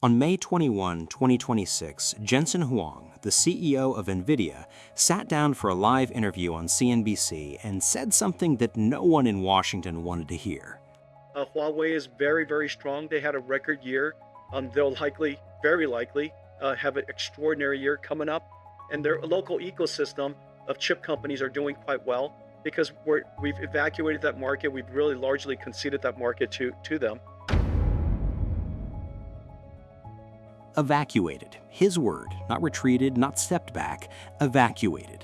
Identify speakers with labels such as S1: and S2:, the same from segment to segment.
S1: On May 21, 2026, Jensen Huang, the CEO of Nvidia, sat down for a live interview on CNBC and said something that no one in Washington wanted to hear.
S2: Huawei is very, very strong. They had a record year. They'll likely, very likely, have an extraordinary year coming up. And their local ecosystem of chip companies are doing quite well because we've evacuated that market. We've really largely conceded that market to them.
S1: Evacuated. His word, not retreated, not stepped back, evacuated.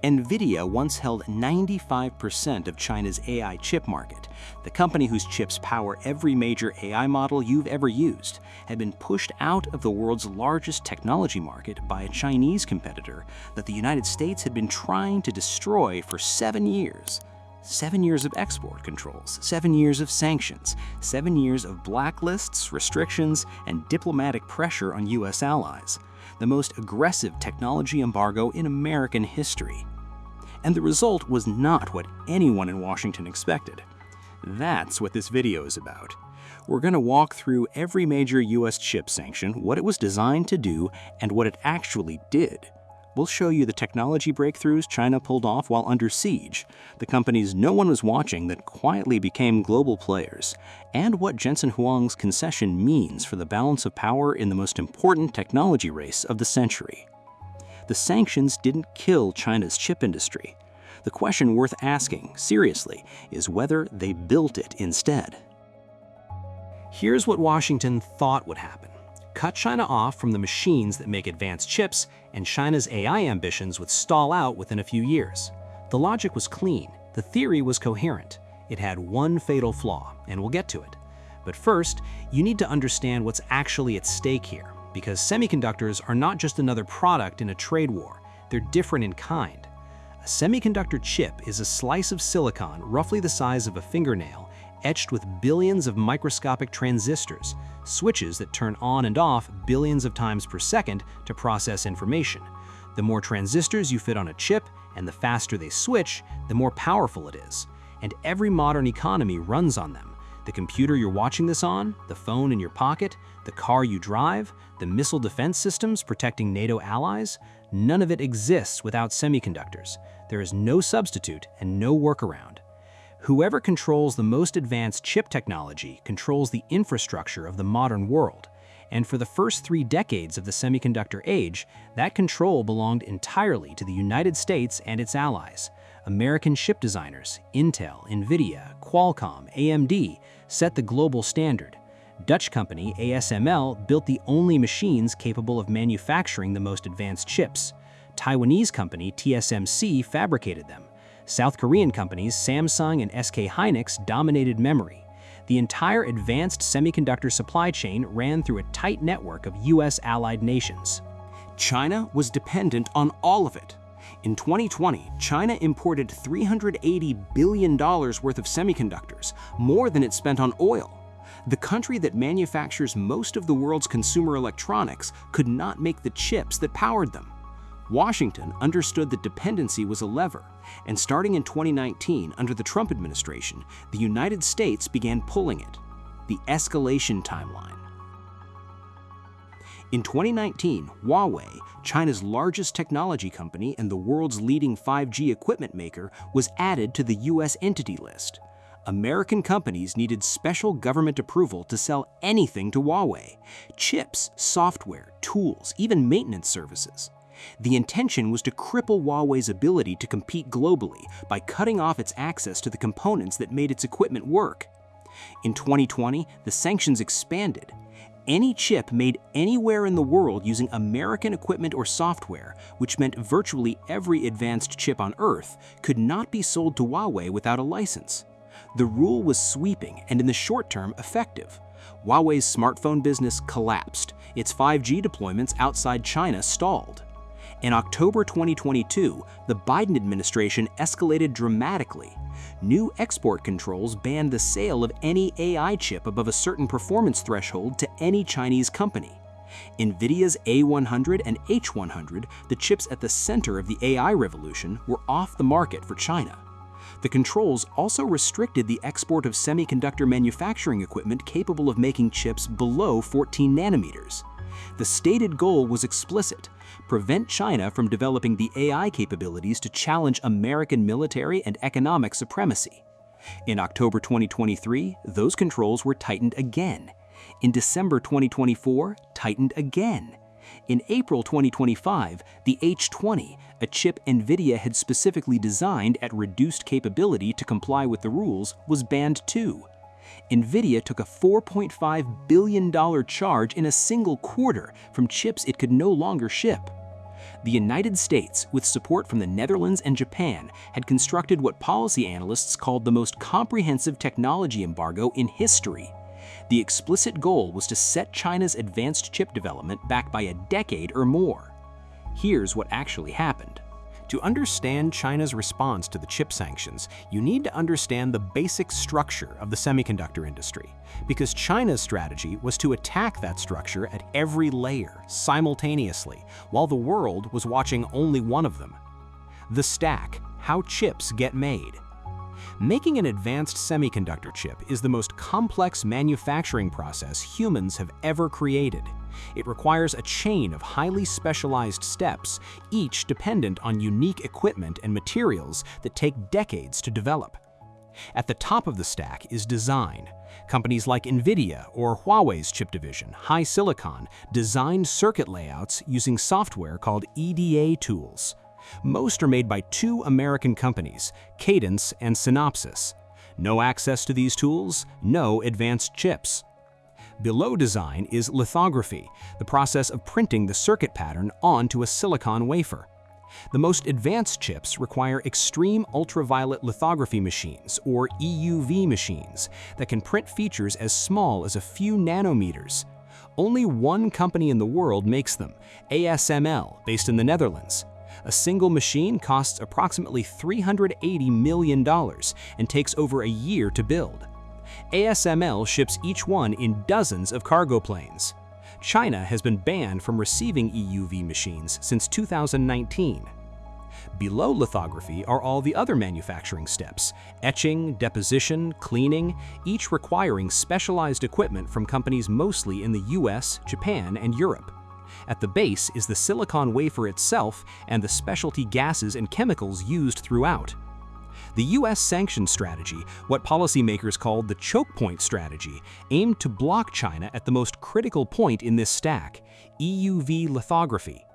S1: Nvidia once held 95% of China's AI chip market. The company whose chips power every major AI model you've ever used had been pushed out of the world's largest technology market by a Chinese competitor that the United States had been trying to destroy for 7 years. 7 years of export controls, 7 years of sanctions, 7 years of blacklists, restrictions, and diplomatic pressure on U.S. allies. The most aggressive technology embargo in American history. And the result was not what anyone in Washington expected. That's what this video is about. We're going to walk through every major U.S. chip sanction, what it was designed to do, and what it actually did. We'll show you the technology breakthroughs China pulled off while under siege, the companies no one was watching that quietly became global players, and what Jensen Huang's concession means for the balance of power in the most important technology race of the century. The sanctions didn't kill China's chip industry. The question worth asking, seriously, is whether they built it instead. Here's what Washington thought would happen. Cut China off from the machines that make advanced chips, and China's AI ambitions would stall out within a few years. The logic was clean. The theory was coherent. It had one fatal flaw, and we'll get to it. But first, you need to understand what's actually at stake here, because semiconductors are not just another product in a trade war. They're different in kind. A semiconductor chip is a slice of silicon roughly the size of a fingernail, etched with billions of microscopic transistors, switches that turn on and off billions of times per second to process information. The more transistors you fit on a chip and the faster they switch, the more powerful it is. And every modern economy runs on them. The computer you're watching this on, the phone in your pocket, the car you drive, the missile defense systems protecting NATO allies, none of it exists without semiconductors. There is no substitute and no workaround. Whoever controls the most advanced chip technology controls the infrastructure of the modern world. And for the first 3 decades of the semiconductor age, that control belonged entirely to the United States and its allies. American chip designers, Intel, Nvidia, Qualcomm, AMD, set the global standard. Dutch company ASML built the only machines capable of manufacturing the most advanced chips. Taiwanese company TSMC fabricated them. South Korean companies Samsung and SK Hynix dominated memory. The entire advanced semiconductor supply chain ran through a tight network of U.S. allied nations. China was dependent on all of it. In 2020, China imported $380 billion worth of semiconductors, more than it spent on oil. The country that manufactures most of the world's consumer electronics could not make the chips that powered them. Washington understood that dependency was a lever, and starting in 2019, under the Trump administration, the United States began pulling it. The escalation timeline. In 2019, Huawei, China's largest technology company and the world's leading 5G equipment maker, was added to the U.S. Entity List. American companies needed special government approval to sell anything to Huawei: chips, software, tools, even maintenance services. The intention was to cripple Huawei's ability to compete globally by cutting off its access to the components that made its equipment work. In 2020, the sanctions expanded. Any chip made anywhere in the world using American equipment or software, which meant virtually every advanced chip on Earth, could not be sold to Huawei without a license. The rule was sweeping and in the short term effective. Huawei's smartphone business collapsed. Its 5G deployments outside China stalled. In October 2022, the Biden administration escalated dramatically. New export controls banned the sale of any AI chip above a certain performance threshold to any Chinese company. Nvidia's A100 and H100, the chips at the center of the AI revolution, were off the market for China. The controls also restricted the export of semiconductor manufacturing equipment capable of making chips below 14 nanometers. The stated goal was explicit: prevent China from developing the AI capabilities to challenge American military and economic supremacy. In October 2023, those controls were tightened again. In December 2024, tightened again. In April 2025, the H20, a chip Nvidia had specifically designed at reduced capability to comply with the rules, was banned too. Nvidia took a $4.5 billion charge in a single quarter from chips it could no longer ship. The United States, with support from the Netherlands and Japan, had constructed what policy analysts called the most comprehensive technology embargo in history. The explicit goal was to set China's advanced chip development back by a decade or more. Here's what actually happened. To understand China's response to the chip sanctions, you need to understand the basic structure of the semiconductor industry, because China's strategy was to attack that structure at every layer simultaneously, while the world was watching only one of them. The stack: how chips get made. Making an advanced semiconductor chip is the most complex manufacturing process humans have ever created. It requires a chain of highly specialized steps, each dependent on unique equipment and materials that take decades to develop. At the top of the stack is design. Companies like Nvidia or Huawei's chip division, HiSilicon, designed circuit layouts using software called EDA tools. Most are made by two American companies, Cadence and Synopsys. No access to these tools, no advanced chips. Below design is lithography, the process of printing the circuit pattern onto a silicon wafer. The most advanced chips require extreme ultraviolet lithography machines, or EUV machines, that can print features as small as a few nanometers. Only one company in the world makes them, ASML, based in the Netherlands. A single machine costs approximately $380 million and takes over a year to build. ASML ships each one in dozens of cargo planes. China has been banned from receiving EUV machines since 2019. Below lithography are all the other manufacturing steps: etching, deposition, cleaning, each requiring specialized equipment from companies mostly in the US, Japan, and Europe. At the base is the silicon wafer itself and the specialty gases and chemicals used throughout. The US sanction strategy, what policymakers called the choke point strategy, aimed to block China at the most critical point in this stack: EUV lithography.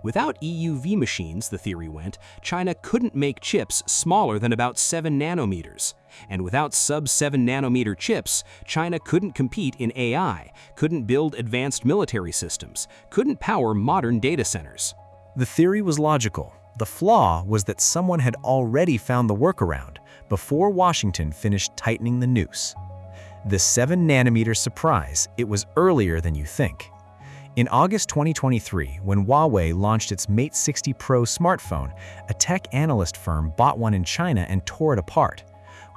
S1: Without EUV machines, the theory went, China couldn't make chips smaller than about 7 nanometers. And without sub-7 nanometer chips, China couldn't compete in AI, couldn't build advanced military systems, couldn't power modern data centers.
S3: The theory was logical. The flaw was that someone had already found the workaround before Washington finished tightening the noose. The 7 nanometer surprise: it was earlier than you think. In August 2023, when Huawei launched its Mate 60 Pro smartphone, a tech analyst firm bought one in China and tore it apart.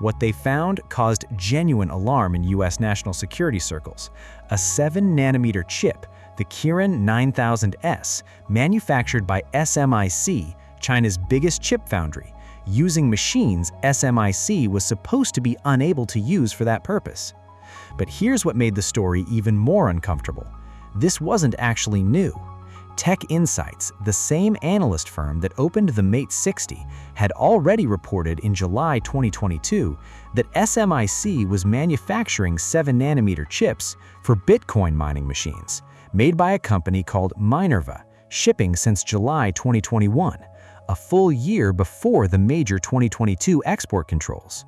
S3: What they found caused genuine alarm in US national security circles. A 7 nanometer chip, the Kirin 9000S, manufactured by SMIC, China's biggest chip foundry, using machines SMIC was supposed to be unable to use for that purpose. But here's what made the story even more uncomfortable. This wasn't actually new. Tech Insights, the same analyst firm that opened the Mate 60, had already reported in July 2022 that SMIC was manufacturing 7 nanometer chips for Bitcoin mining machines, made by a company called Minerva, shipping since July 2021, a full year before the major 2022 export controls.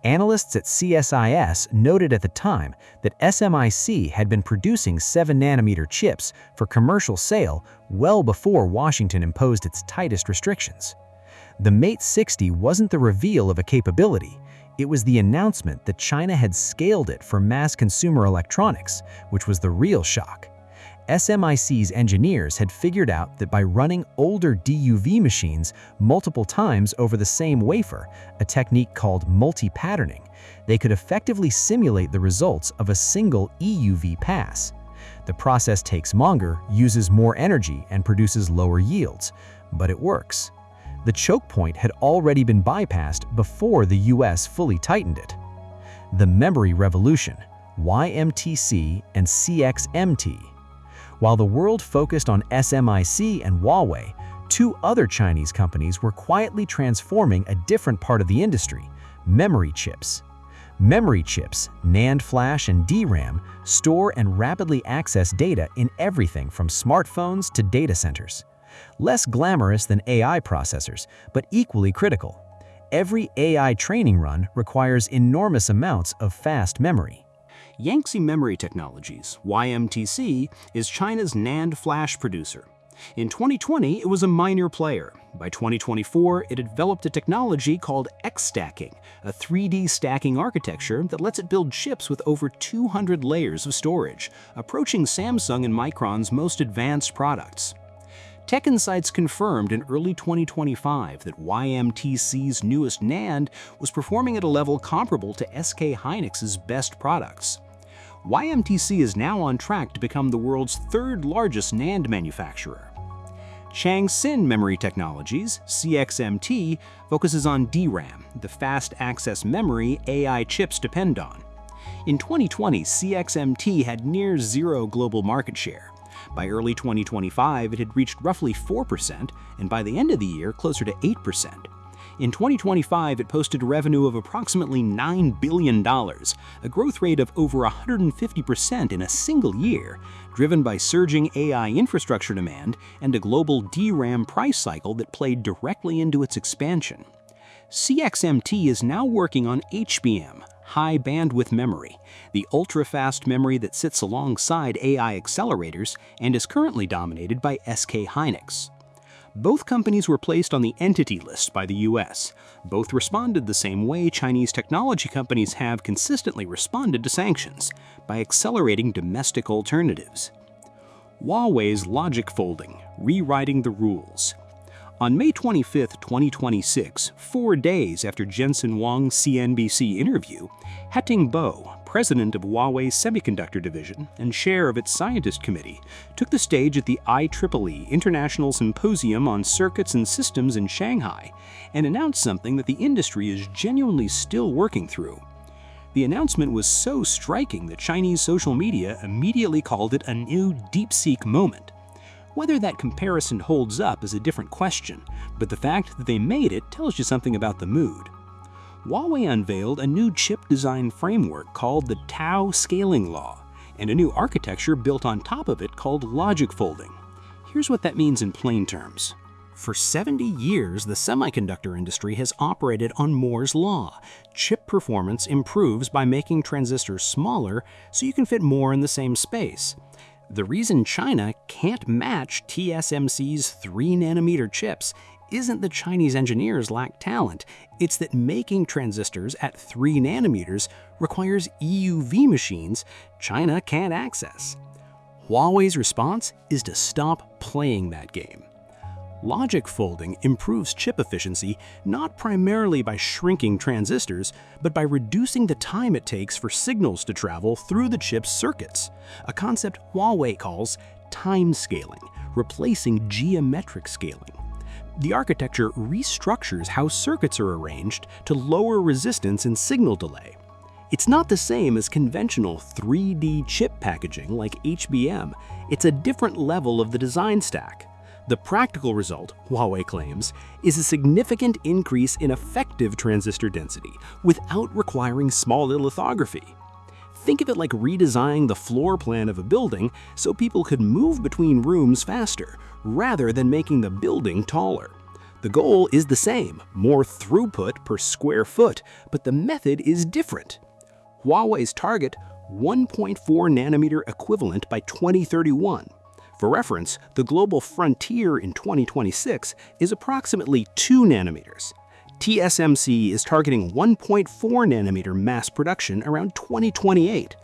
S3: Analysts at CSIS noted at the time that SMIC had been producing 7 nanometer chips for commercial sale well before Washington imposed its tightest restrictions. The Mate 60 wasn't the reveal of a capability, it was the announcement that China had scaled it for mass consumer electronics, which was the real shock. SMIC's engineers had figured out that by running older DUV machines multiple times over the same wafer, a technique called multi-patterning, they could effectively simulate the results of a single EUV pass. The process takes longer, uses more energy, and produces lower yields, but it works. The choke point had already been bypassed before the US fully tightened it. The memory revolution, YMTC and CXMT. While the world focused on SMIC and Huawei, two other Chinese companies were quietly transforming a different part of the industry: memory chips. Memory chips, NAND flash and DRAM, store and rapidly access data in everything from smartphones to data centers. Less glamorous than AI processors, but equally critical. Every AI training run requires enormous amounts of fast memory.
S1: Yangtze Memory Technologies, YMTC, is China's NAND flash producer. In 2020, it was a minor player. By 2024, it developed a technology called X-stacking, a 3D stacking architecture that lets it build chips with over 200 layers of storage, approaching Samsung and Micron's most advanced products. Tech Insights confirmed in early 2025 that YMTC's newest NAND was performing at a level comparable to SK Hynix's best products. YMTC is now on track to become the world's third largest NAND manufacturer. Changxin Memory Technologies, CXMT, focuses on DRAM, the fast access memory AI chips depend on. In 2020, CXMT had near zero global market share. By early 2025, it had reached roughly 4%, and by the end of the year, closer to 8%. In 2025, it posted revenue of approximately $9 billion, a growth rate of over 150% in a single year, driven by surging AI infrastructure demand and a global DRAM price cycle that played directly into its expansion. CXMT is now working on HBM, high bandwidth memory, the ultra-fast memory that sits alongside AI accelerators and is currently dominated by SK Hynix. Both companies were placed on the Entity List by the US. Both responded the same way Chinese technology companies have consistently responded to sanctions, by accelerating domestic alternatives. Huawei's logic folding, rewriting the rules. On May 25, 2026, 4 days after Jensen Huang's CNBC interview, Hating Bo, president of Huawei's semiconductor division and chair of its scientist committee, took the stage at the IEEE International Symposium on Circuits and Systems in Shanghai and announced something that the industry is genuinely still working through. The announcement was so striking that Chinese social media immediately called it a new DeepSeek moment. Whether that comparison holds up is a different question, but the fact that they made it tells you something about the mood. Huawei unveiled a new chip design framework called the Tau scaling law, and a new architecture built on top of it called logic folding. Here's what that means in plain terms. For 70 years, the semiconductor industry has operated on Moore's law. Chip performance improves by making transistors smaller so you can fit more in the same space. The reason China can't match TSMC's 3nm chips isn't that Chinese engineers lack talent, it's that making transistors at 3 nanometers requires EUV machines China can't access. Huawei's response is to stop playing that game. Logic folding improves chip efficiency not primarily by shrinking transistors, but by reducing the time it takes for signals to travel through the chip's circuits, a concept Huawei calls time scaling, replacing geometric scaling. The architecture restructures how circuits are arranged to lower resistance and signal delay. It's not the same as conventional 3D chip packaging like HBM, it's a different level of the design stack. The practical result, Huawei claims, is a significant increase in effective transistor density without requiring small lithography. Think of it like redesigning the floor plan of a building so people could move between rooms faster, rather than making the building taller. The goal is the same, more throughput per square foot, but the method is different. Huawei's target, 1.4 nanometer equivalent by 2031. For reference, the global frontier in 2026 is approximately 2 nanometers. TSMC is targeting 1.4 nanometer mass production around 2028.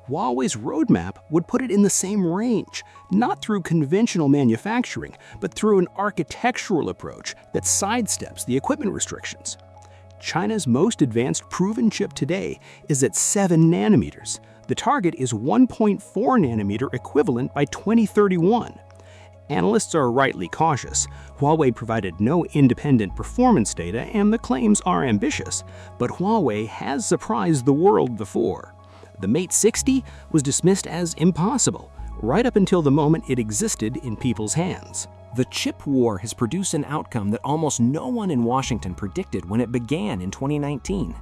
S1: Huawei's roadmap would put it in the same range, not through conventional manufacturing, but through an architectural approach that sidesteps the equipment restrictions. China's most advanced proven chip today is at 7 nanometers. The target is 1.4 nanometer equivalent by 2031. Analysts are rightly cautious. Huawei provided no independent performance data, and the claims are ambitious. But Huawei has surprised the world before. The Mate 60 was dismissed as impossible, right up until the moment it existed in people's hands. The chip war has produced an outcome that almost no one in Washington predicted when it began in 2019.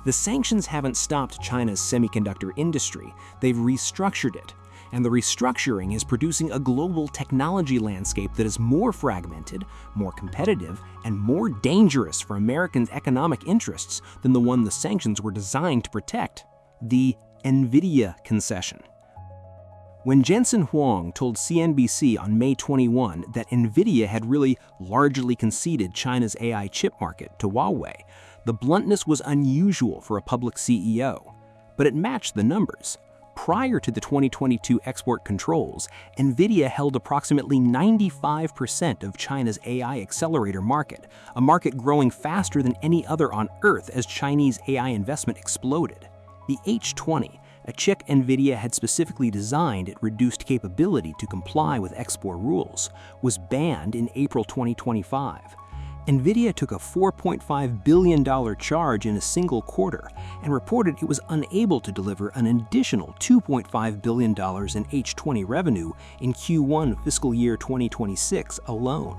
S1: The sanctions haven't stopped China's semiconductor industry, they've restructured it. And the restructuring is producing a global technology landscape that is more fragmented, more competitive, and more dangerous for Americans' economic interests than the one the sanctions were designed to protect: the Nvidia concession. When Jensen Huang told CNBC on May 21 that Nvidia had really largely conceded China's AI chip market to Huawei, the bluntness was unusual for a public CEO. But it matched the numbers. Prior to the 2022 export controls, Nvidia held approximately 95% of China's AI accelerator market, a market growing faster than any other on Earth as Chinese AI investment exploded. The H20, a chip Nvidia had specifically designed at reduced capability to comply with export rules, was banned in April 2025. Nvidia took a $4.5 billion charge in a single quarter and reported it was unable to deliver an additional $2.5 billion in H20 revenue in Q1 fiscal year 2026 alone.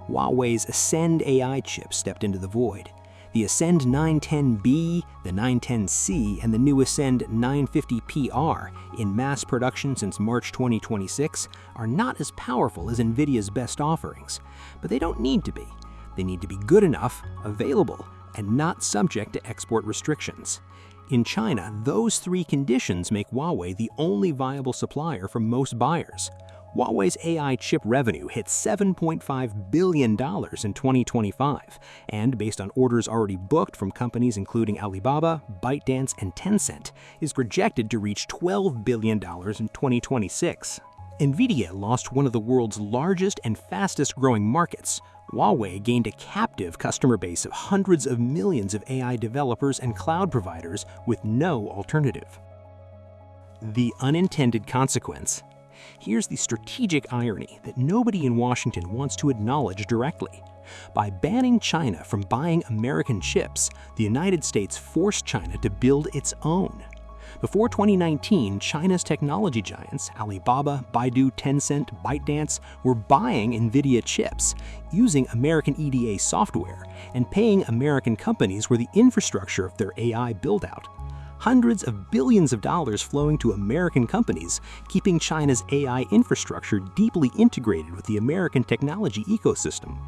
S1: Huawei's Ascend AI chip stepped into the void. The Ascend 910B, the 910C, and the new Ascend 950PR, in mass production since March 2026, are not as powerful as Nvidia's best offerings, but they don't need to be. They need to be good enough, available, and not subject to export restrictions. In China, those three conditions make Huawei the only viable supplier for most buyers. Huawei's AI chip revenue hit $7.5 billion in 2025, and based on orders already booked from companies including Alibaba, ByteDance, and Tencent, is projected to reach $12 billion in 2026. Nvidia lost one of the world's largest and fastest-growing markets. Huawei gained a captive customer base of hundreds of millions of AI developers and cloud providers with no alternative. The unintended consequence. Here's the strategic irony that nobody in Washington wants to acknowledge directly. By banning China from buying American chips, the United States forced China to build its own. Before 2019, China's technology giants, Alibaba, Baidu, Tencent, ByteDance, were buying Nvidia chips, using American EDA software, and paying American companies for the infrastructure of their AI build-out. Hundreds of billions of dollars flowing to American companies, keeping China's AI infrastructure deeply integrated with the American technology ecosystem.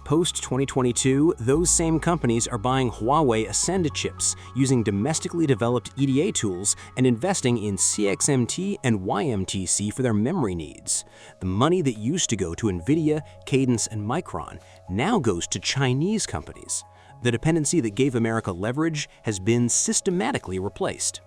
S1: Post-2022, those same companies are buying Huawei Ascend chips, using domestically developed EDA tools and investing in CXMT and YMTC for their memory needs. The money that used to go to Nvidia, Cadence, and Micron now goes to Chinese companies. The dependency that gave America leverage has been systematically replaced.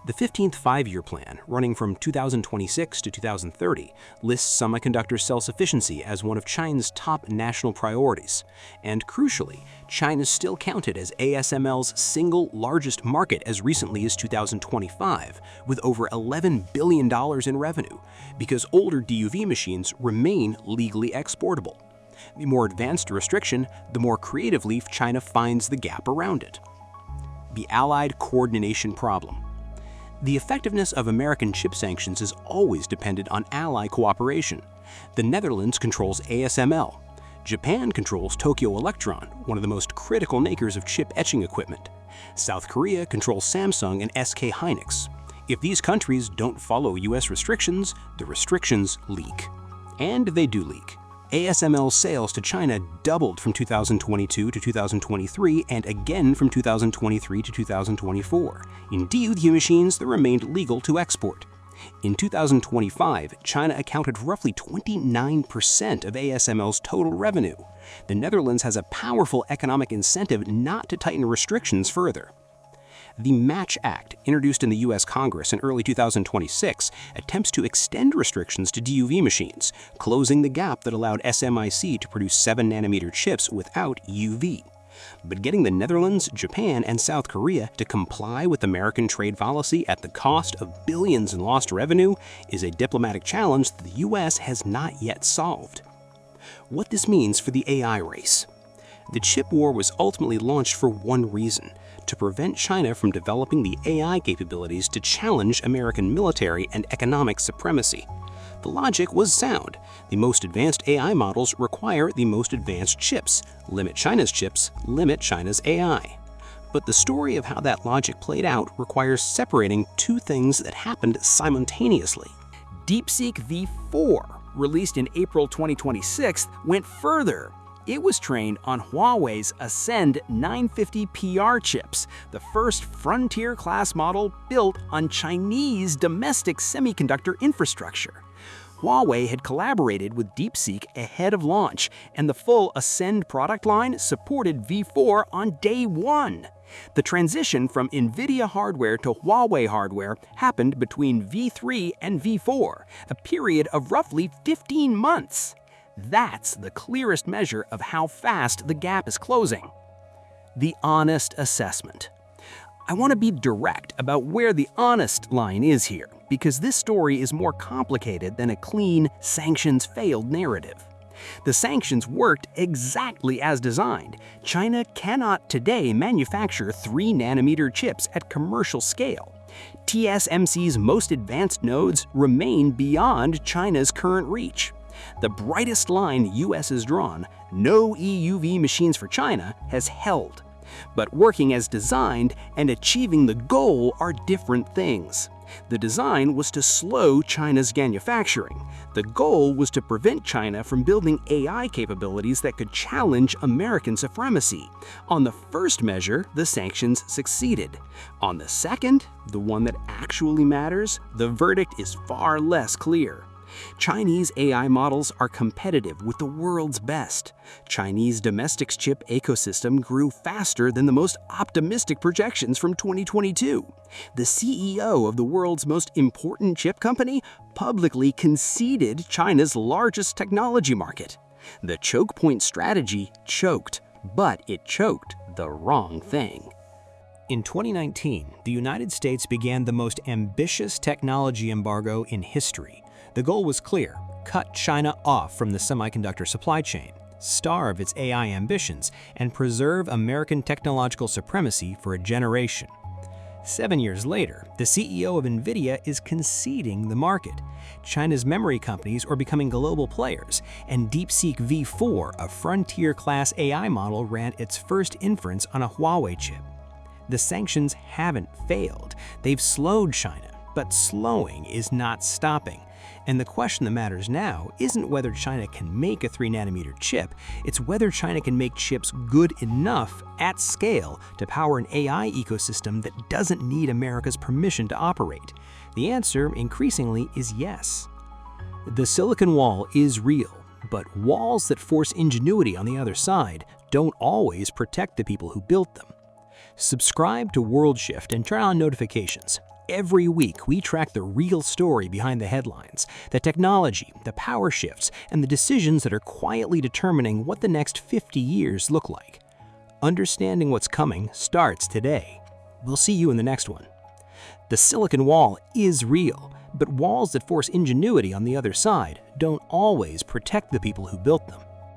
S1: The 15th Five-Year Plan, running from 2026 to 2030, lists semiconductor self-sufficiency as one of China's top national priorities. And crucially, China is still counted as ASML's single largest market as recently as 2025, with over $11 billion in revenue, because older DUV machines remain legally exportable. The more advanced a restriction, the more creatively China finds the gap around it. The Allied coordination problem. The effectiveness of American chip sanctions is always dependent on ally cooperation. The Netherlands controls ASML. Japan controls Tokyo Electron, one of the most critical makers of chip etching equipment. South Korea controls Samsung and SK Hynix. If these countries don't follow US restrictions, the restrictions leak. And they do leak. ASML's sales to China doubled from 2022 to 2023 and again from 2023 to 2024 in DUV machines that remained legal to export. In 2025, China accounted for roughly 29% of ASML's total revenue. The Netherlands has a powerful economic incentive not to tighten restrictions further. The Match Act, introduced in the U.S. Congress in early 2026, attempts to extend restrictions to DUV machines, closing the gap that allowed SMIC to produce 7-nanometer chips without UV. But getting the Netherlands, Japan, and South Korea to comply with American trade policy at the cost of billions in lost revenue is a diplomatic challenge that the U.S. has not yet solved. What this means for the AI race. The chip war was ultimately launched for one reason: to prevent China from developing the AI capabilities to challenge American military and economic supremacy. The logic was sound. The most advanced AI models require the most advanced chips. Limit China's chips, limit China's AI. But the story of how that logic played out requires separating two things that happened simultaneously.
S4: DeepSeek V4, released in April 2026, went further. It was trained on Huawei's Ascend 950 PR chips, the first frontier-class model built on Chinese domestic semiconductor infrastructure. Huawei had collaborated with DeepSeek ahead of launch, and the full Ascend product line supported V4 on day one. The transition from Nvidia hardware to Huawei hardware happened between V3 and V4, a period of roughly 15 months. That's the clearest measure of how fast the gap is closing. The honest assessment. I want to be direct about where the honest line is here, because this story is more complicated than a clean sanctions failed narrative. The sanctions worked exactly as designed. China cannot today manufacture 3-nanometer chips at commercial scale. TSMC's most advanced nodes remain beyond China's current reach. The brightest line the US has drawn, no EUV machines for China, has held. But working as designed and achieving the goal are different things. The design was to slow China's manufacturing. The goal was to prevent China from building AI capabilities that could challenge American supremacy. On the first measure, the sanctions succeeded. On the second, the one that actually matters, the verdict is far less clear. Chinese AI models are competitive with the world's best. Chinese domestic chip ecosystem grew faster than the most optimistic projections from 2022. The CEO of the world's most important chip company publicly conceded China's largest technology market. The choke point strategy choked, but it choked the wrong thing. In 2019, the United States began the most ambitious technology embargo in history. The goal was clear: cut China off from the semiconductor supply chain, starve its AI ambitions, and preserve American technological supremacy for a generation. 7 years later, the CEO of Nvidia is conceding the market. China's memory companies are becoming global players, and DeepSeek V4, a frontier-class AI model, ran its first inference on a Huawei chip. The sanctions haven't failed. They've slowed China, but slowing is not stopping. And the question that matters now isn't whether China can make a 3-nanometer chip, it's whether China can make chips good enough at scale to power an AI ecosystem that doesn't need America's permission to operate. The answer, increasingly, is yes. The Silicon Wall is real, but walls that force ingenuity on the other side don't always protect the people who built them. Subscribe to WorldShift and turn on notifications. Every week, we track the real story behind the headlines, the technology, the power shifts, and the decisions that are quietly determining what the next 50 years look like. Understanding what's coming starts today. We'll see you in the next one. The Silicon Wall is real, but walls that force ingenuity on the other side don't always protect the people who built them.